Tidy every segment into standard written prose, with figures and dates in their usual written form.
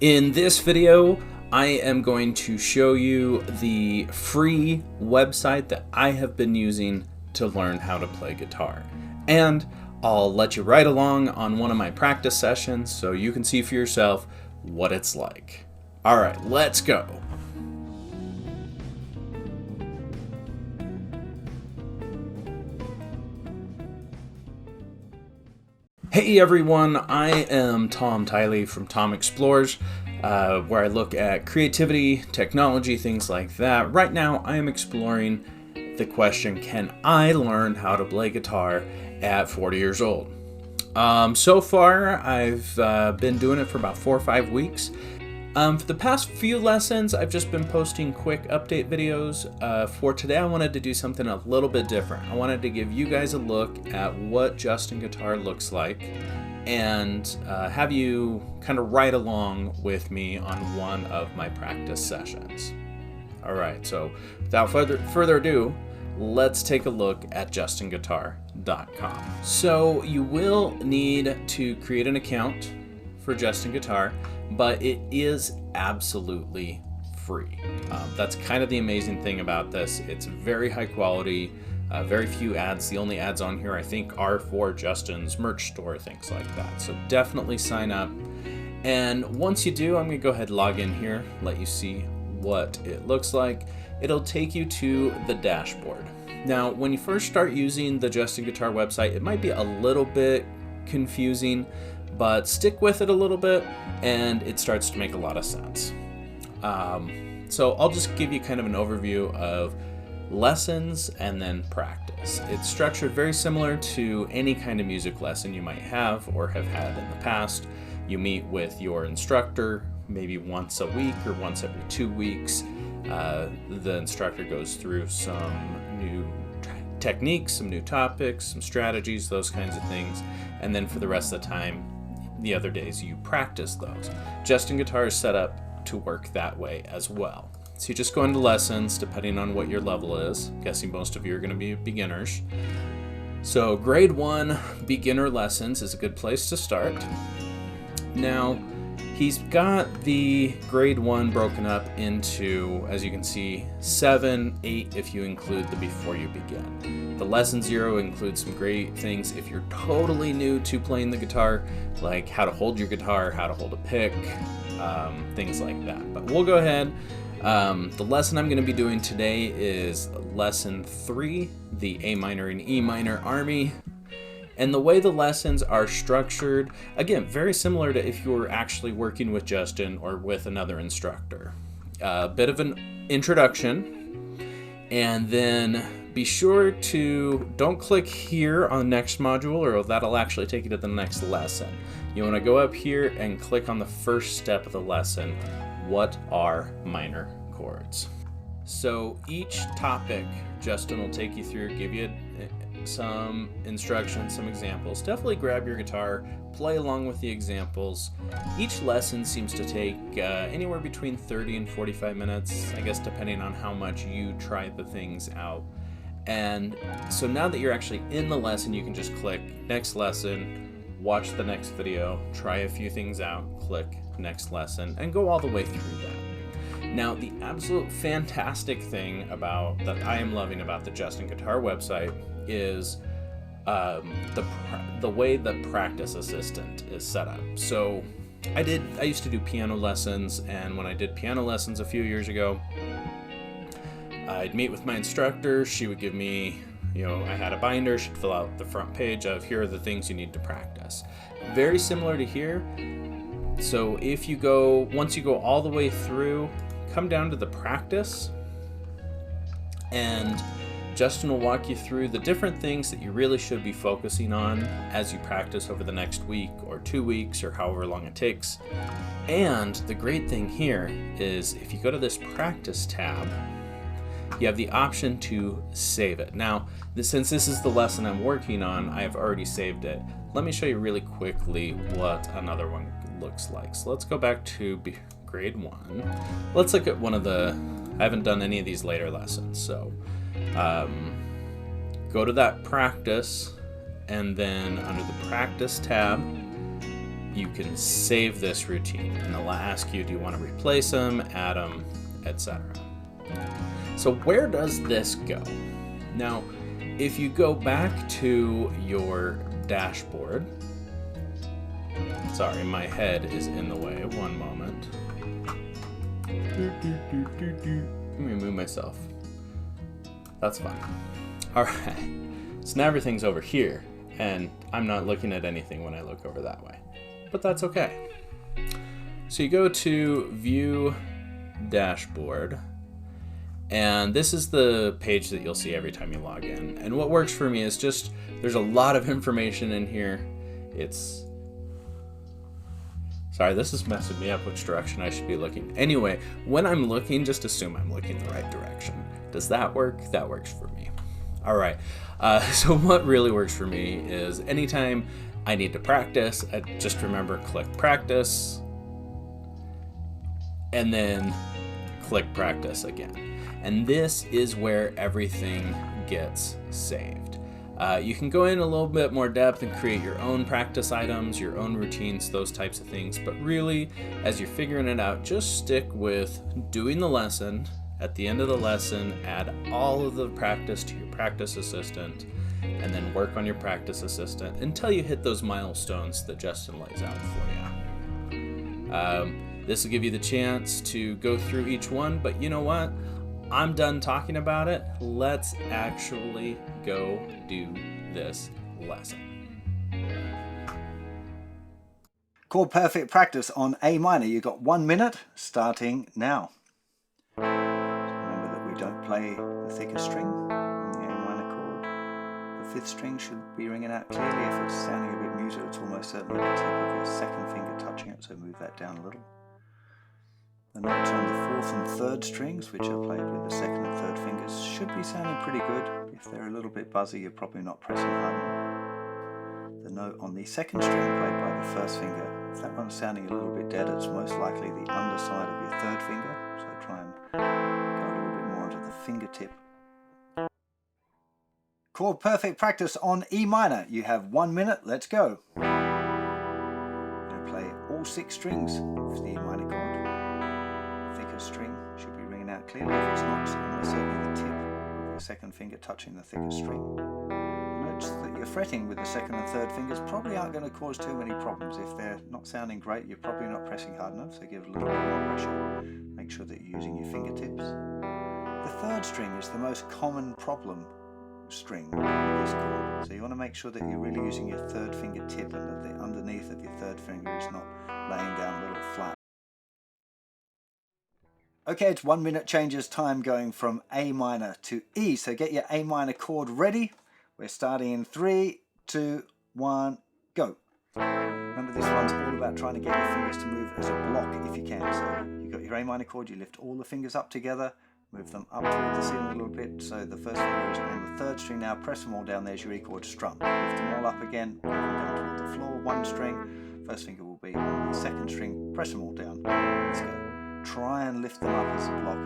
In this video, I am going to show you the free website that I have been using to learn how to play guitar. And I'll let you ride along on one of my practice sessions so you can see for yourself what it's like. All right, let's go. Hey everyone, I am Tom Tiley from Tom Explores, where I look at creativity, technology, things like that. Right now I am exploring the question, can I learn how to play guitar at 40 years old? So far I've been doing it for about 4 or 5 weeks. For the past few lessons, I've just been posting quick update videos. For today, I wanted to do something a little bit different. I wanted to give you guys a look at what Justin guitar looks like and have you kind of ride along with me on one of my practice sessions. All right, so without further ado, let's take a look at justinguitar.com. So you will need to create an account for Justin Guitar, but it is absolutely free. That's kind of the amazing thing about this. It's very high quality, very few ads. The only ads on here I think are for Justin's merch store, things like that. So definitely sign up. And once you do, I'm gonna go ahead and log in here, let you see what it looks like. It'll take you to the dashboard. Now, when you first start using the Justin Guitar website, it might be a little bit confusing, but stick with it a little bit and it starts to make a lot of sense. So I'll just give you kind of an overview of lessons and then practice. It's structured very similar to any kind of music lesson you might have or have had in the past. You meet with your instructor maybe once a week or once every 2 weeks. The instructor goes through some new techniques, some new topics, some strategies, those kinds of things. And then for the rest of the time, the other days you practice those. Justin Guitar is set up to work that way as well. So you just go into lessons depending on what your level is. I'm guessing most of you are going to be beginners. So grade 1 beginner lessons is a good place to start. Now he's got the grade 1 broken up into, as you can see, 7, 8 if you include the before you begin. The lesson 0 includes some great things if you're totally new to playing the guitar, like how to hold your guitar, how to hold a pick, things like that. But we'll go ahead. The lesson I'm going to be doing today is lesson 3, the A minor and E minor army. And the way the lessons are structured, again, very similar to if you were actually working with Justin or with another instructor. A bit of an introduction, and then be sure to don't click here on next module or that'll actually take you to the next lesson. You want to go up here and click on the first step of the lesson. What are minor chords? So each topic Justin will take you through, give you some instructions, some examples. Definitely grab your guitar, play along with the examples. Each lesson seems to take anywhere between 30 and 45 minutes, I guess depending on how much you try the things out. And so now that you're actually in the lesson, you can just click next lesson, watch the next video, try a few things out, click next lesson, and go all the way through that. Now, the absolute fantastic thing that I am loving about the Justin Guitar website is the way the practice assistant is set up. So I used to do piano lessons, and when I did piano lessons a few years ago, I'd meet with my instructor. She would give me, I had a binder. She'd fill out the front page of here are the things you need to practice. Very similar to here. So once you go all the way through, come down to the practice, and Justin will walk you through the different things that you really should be focusing on as you practice over the next week or 2 weeks or however long it takes. And the great thing here is if you go to this practice tab, you have the option to save it. Now, since this is the lesson I'm working on, I have already saved it. Let me show you really quickly what another one looks like. So let's go back to grade 1. Let's look at I haven't done any of these later lessons. So go to that practice, and then under the practice tab, you can save this routine, and it'll ask you, do you want to replace them, add them, etc. So where does this go? Now, if you go back to your dashboard, sorry, my head is in the way, one moment. Let me move myself. That's fine. All right, so now everything's over here, and I'm not looking at anything when I look over that way, but that's okay. So you go to View Dashboard, and this is the page that you'll see every time you log in. And what works for me is just, there's a lot of information in here. Sorry, this is messing me up which direction I should be looking. Anyway, when I'm looking, just assume I'm looking the right direction. Does that work? That works for me. All right, so what really works for me is anytime I need to practice, I just remember click practice, and then click practice again. And this is where everything gets saved. You can go in a little bit more depth and create your own practice items, your own routines, those types of things. But really, as you're figuring it out, just stick with doing the lesson. At the end of the lesson, add all of the practice to your practice assistant, and then work on your practice assistant until you hit those milestones that Justin lays out for you. This will give you the chance to go through each one, but you know what? I'm done talking about it. Let's actually go do this lesson. Chord perfect practice on A minor. You've got 1 minute starting now. Remember that we don't play the thickest string on the A minor chord. The 5th string should be ringing out clearly. If it's sounding a bit muted, it's almost certainly the tip of your 2nd finger touching it, so move that down a little. The notes on the 4th and 3rd strings, which are played with the 2nd and 3rd fingers, should be sounding pretty good. If they're a little bit buzzy, you're probably not pressing hard enough. The note on the 2nd string played by the 1st finger, if that one's sounding a little bit dead, it's most likely the underside of your 3rd finger, so try and go a little bit more onto the fingertip. Chord perfect practice on E minor. You have 1 minute, let's go. You're going to play all 6 strings of the E minor chord. Thickest string should be ringing out clearly. If it's not, it's almost certainly the tip of your 2nd finger touching the thickest string. The notes that you're fretting with the 2nd and 3rd fingers probably aren't going to cause too many problems. If they're not sounding great, you're probably not pressing hard enough, so give a little bit more pressure. Make sure that you're using your fingertips. The 3rd string is the most common problem string with this chord, so you want to make sure that you're really using your 3rd finger tip and that the underneath of your 3rd finger is not laying down a little flat. Okay, it's 1 minute changes time going from A minor to E. So get your A minor chord ready. We're starting in 3, 2, 1, go. Remember, this one's all about trying to get your fingers to move as a block if you can. So you've got your A minor chord, you lift all the fingers up together, move them up toward the ceiling a little bit. So the 1st finger is on the 3rd string now, press them all down, there's your E chord strum. Lift them all up again, move them down toward the floor, 1 string. 1st finger will be on the 2nd string, press them all down. Let's go. Try and lift them up as a block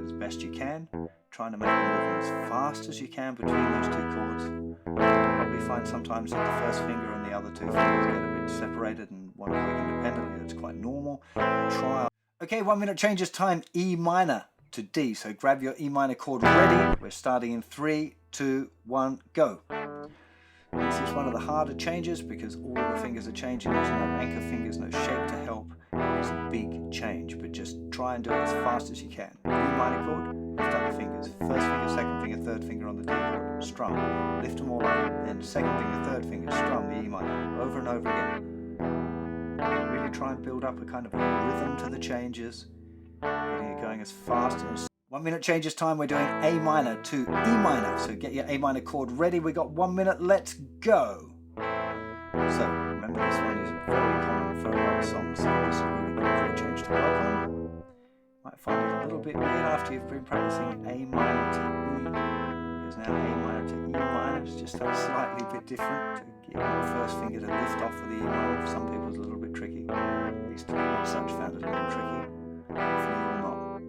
as best you can. Trying to make them move as fast as you can between those 2 chords. You'll probably find sometimes that the 1st finger and the other 2 fingers get a bit separated and want to work independently. That's quite normal. Try. Okay, 1 minute changes time, E minor to D. So grab your E minor chord ready. We're starting in 3, 2, 1, go. This is one of the harder changes because all of the fingers are changing. There's no anchor fingers, no shape to help. It's a big change, but just try and do it as fast as you can. E minor chord, lift up the fingers. 1st finger, 2nd finger, 3rd finger on the D chord, strum. Lift them all up, then 2nd finger, 3rd finger, strum the E minor, over and over again. Really try and build up a kind of a rhythm to the changes, getting it going as fast and as 1 minute changes time. We're doing A minor to E minor. So get your A minor chord ready. We got 1 minute. Let's go. So remember, this one is very common for a lot of songs. So this is a really good chord change to work on. Might find it a little bit weird after you've been practicing A minor to E, because now A minor to E minor is just a slightly bit different. To get your 1st finger to lift off of the E minor for some people is a little bit tricky. At least such found it a little tricky. Hopefully you'll not.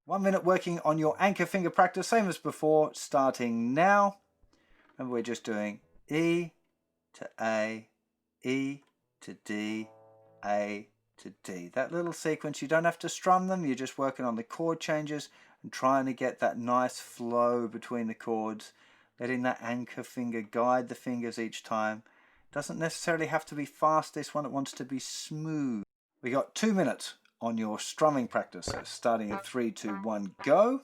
1 minute working on your anchor finger practice, same as before, starting now. Remember, we're just doing E to A, E to D, A to D. That little sequence, you don't have to strum them, you're just working on the chord changes and trying to get that nice flow between the chords, letting that anchor finger guide the fingers each time. Doesn't necessarily have to be fast, this one, it wants to be smooth. We got 2 minutes on your strumming practice, so starting in 3, 2, 1, go.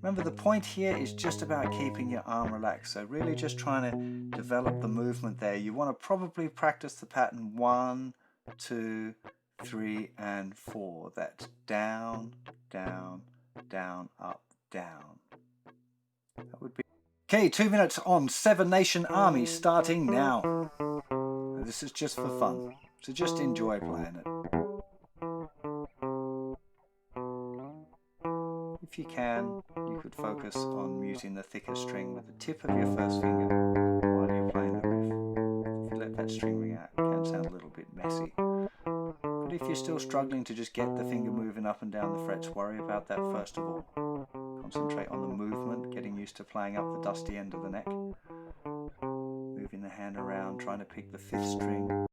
Remember, the point here is just about keeping your arm relaxed, so really just trying to develop the movement there. You want to probably practice the pattern 1, 2, 3, and 4. That's down, down, down, up, down. That would be okay. 2 minutes on Seven Nation Army, starting now. This is just for fun, so just enjoy playing it. If you can, you could focus on muting the thicker string with the tip of your first finger while you're playing the riff. If you let that string ring out, it can sound a little bit messy. But if you're still struggling to just get the finger moving up and down the frets, worry about that first of all. Concentrate on the movement, getting used to playing up the dusty end of the neck. Moving the hand around, trying to pick the 5th string.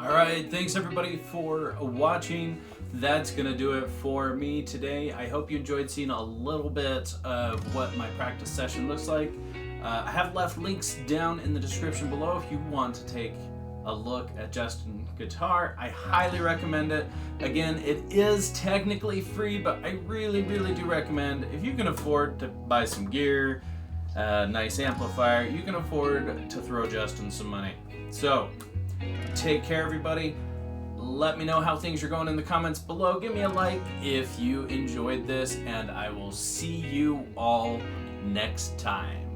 Alright, thanks everybody for watching. That's gonna do it for me today. I hope you enjoyed seeing a little bit of what my practice session looks like. I have left links down in the description below if you want to take a look at Justin's guitar. I highly recommend it. Again, it is technically free, but I really do recommend, if you can afford to buy some gear, a nice amplifier, you can afford to throw Justin some money. So, take care everybody. Let me know how things are going in the comments below. Give me a like if you enjoyed this, and I will see you all next time.